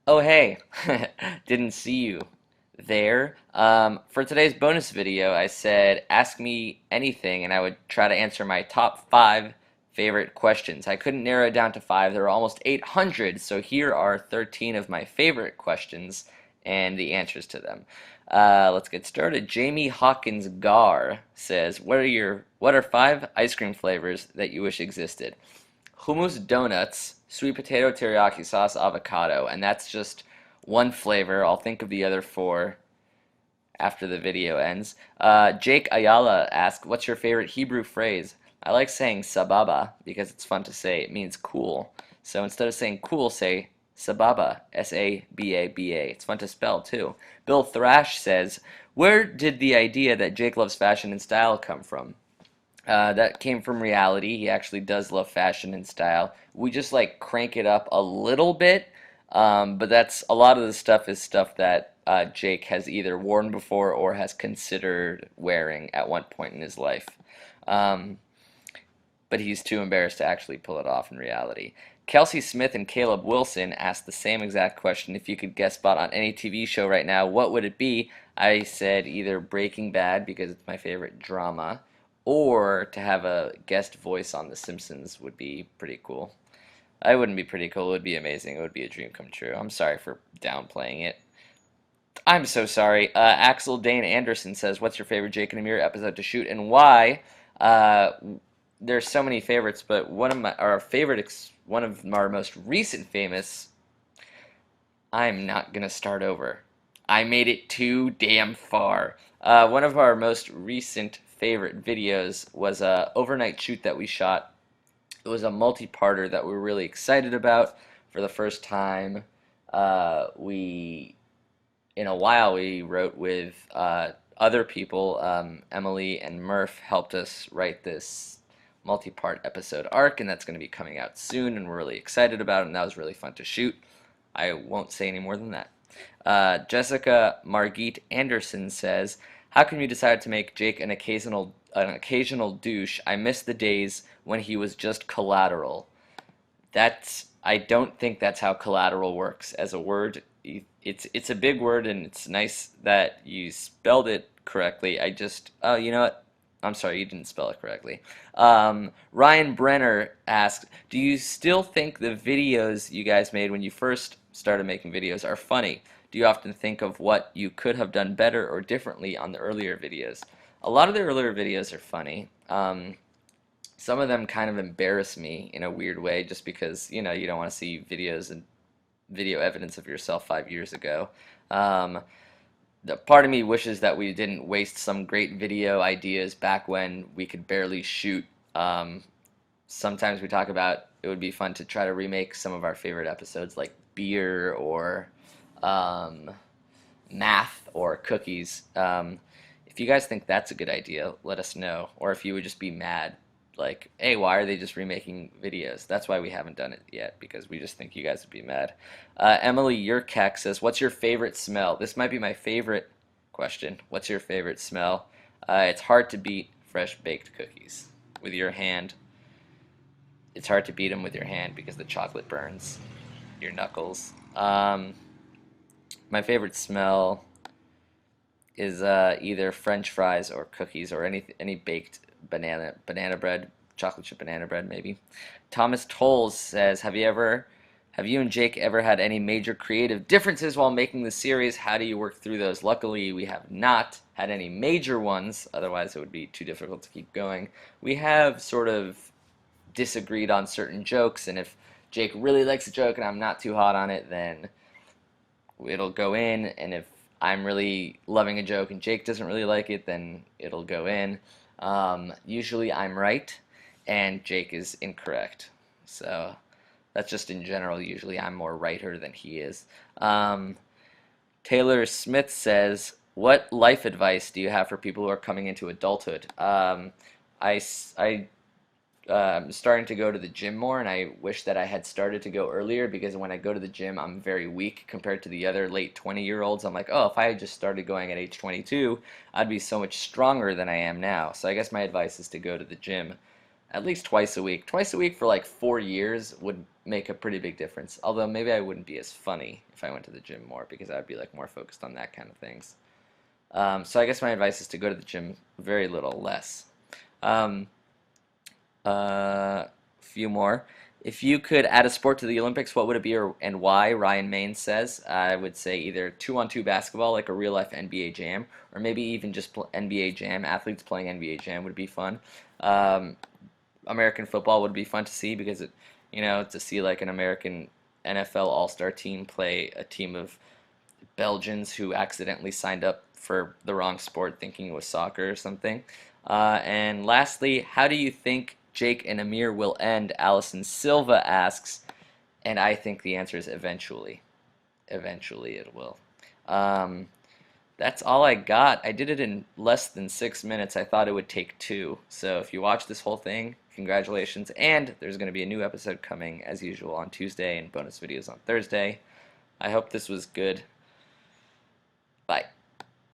Oh, hey, didn't see you there. For today's bonus video, I said ask me anything and I would try to answer my top five favorite questions. I couldn't narrow it down to five. There were almost 800, so here are 13 of my favorite questions and the answers to them. Let's get started. Jamie Hawkins Gar says, what are five ice cream flavors that you wish existed? Hummus donuts, sweet potato teriyaki sauce, avocado, and that's just one flavor. I'll think of the other four after the video ends. Jake Ayala asks, what's your favorite Hebrew phrase? I like saying sababa because it's fun to say. It means cool. So instead of saying cool, say sababa, S-A-B-A-B-A. It's fun to spell too. Bill Thrash says, where did the idea that Jake loves fashion and style come from? That came from reality. He actually does love fashion and style. We just like crank it up a little bit, but that's a lot of the stuff is stuff that Jake has either worn before or has considered wearing at one point in his life. Um, but he's too embarrassed to actually pull it off in reality. Kelsey Smith and Caleb Wilson asked the same exact question. If you could guest spot on any TV show right now, what would it be? I said either Breaking Bad because it's my favorite drama, or to have a guest voice on The Simpsons would be pretty cool. I wouldn't be pretty cool, it would be amazing. It would be a dream come true. I'm sorry for downplaying it. I'm so sorry. Axel Dane Anderson says, what's your favorite Jake and Amir episode to shoot and why? Uh, there's so many favorites, but one of our most recent famous, I'm not gonna start over. I made it too damn far. One of our most recent favorite videos was a overnight shoot that we shot. It was a multi-parter that we were really excited about for the first time. We in a while we wrote with other people. Emily and Murph helped us write this multi-part episode arc, and that's going to be coming out soon, and we're really excited about it, and that was really fun to shoot. I won't say any more than that. Jessica Margit Anderson says, how come you decided to make Jake an occasional douche? I miss the days when he was just collateral. I don't think that's how collateral works as a word. It's a big word and it's nice that you spelled it correctly. Oh, you know what? I'm sorry, you didn't spell it correctly. Ryan Brenner asked, do you still think the videos you guys made when you first started making videos are funny? Do you often think of what you could have done better or differently on the earlier videos? A lot of the earlier videos are funny. Some of them kind of embarrass me in a weird way just because, you don't want to see videos and video evidence of yourself 5 years ago. The part of me wishes that we didn't waste some great video ideas back when we could barely shoot. Sometimes we talk about it would be fun to try to remake some of our favorite episodes like beer or math or cookies. If you guys think that's a good idea, let us know. Or if you would just be mad, like, hey, why are they just remaking videos? That's why we haven't done it yet, because we just think you guys would be mad. Emily Yerkek says, what's your favorite smell? This might be my favorite question. What's your favorite smell? It's hard to beat fresh baked cookies with your hand. It's hard to beat them with your hand because the chocolate burns your knuckles. My favorite smell is either French fries or cookies or any baked banana bread, chocolate chip banana bread maybe. Thomas Tolles says, have you and Jake ever had any major creative differences while making the series? How do you work through those? Luckily, we have not had any major ones, otherwise it would be too difficult to keep going. We have sort of disagreed on certain jokes, and if Jake really likes a joke and I'm not too hot on it, then it'll go in, and if I'm really loving a joke and Jake doesn't really like it, then it'll go in. Usually I'm right and Jake is incorrect. So that's just in general. Usually I'm more righter than he is. Taylor Smith says, what life advice do you have for people who are coming into adulthood? I'm starting to go to the gym more, and I wish that I had started to go earlier because when I go to the gym, I'm very weak compared to the other late 20-year-olds. I'm like, oh, if I had just started going at age 22, I'd be so much stronger than I am now. So I guess my advice is to go to the gym at least twice a week. Twice a week for like 4 years would make a pretty big difference. Although maybe I wouldn't be as funny if I went to the gym more because I would be like more focused on that kind of things. So I guess my advice is to go to the gym very little less. Um, few more. If you could add a sport to the Olympics, what would it be and why? Ryan Main says. I would say either 2-on-2 basketball, like a real life NBA Jam, or maybe even just NBA Jam. Athletes playing NBA Jam would be fun. Um, American football would be fun to see because to see like an American NFL All-Star team play a team of Belgians who accidentally signed up for the wrong sport thinking it was soccer or something. And lastly, how do you think Jake and Amir will end? Allison Silva asks, and I think the answer is eventually. Eventually it will. Um, that's all I got. I did it in less than 6 minutes. I thought it would take two. So if you watch this whole thing, congratulations. And there's going to be a new episode coming as usual on Tuesday and bonus videos on Thursday. I hope this was good. Bye.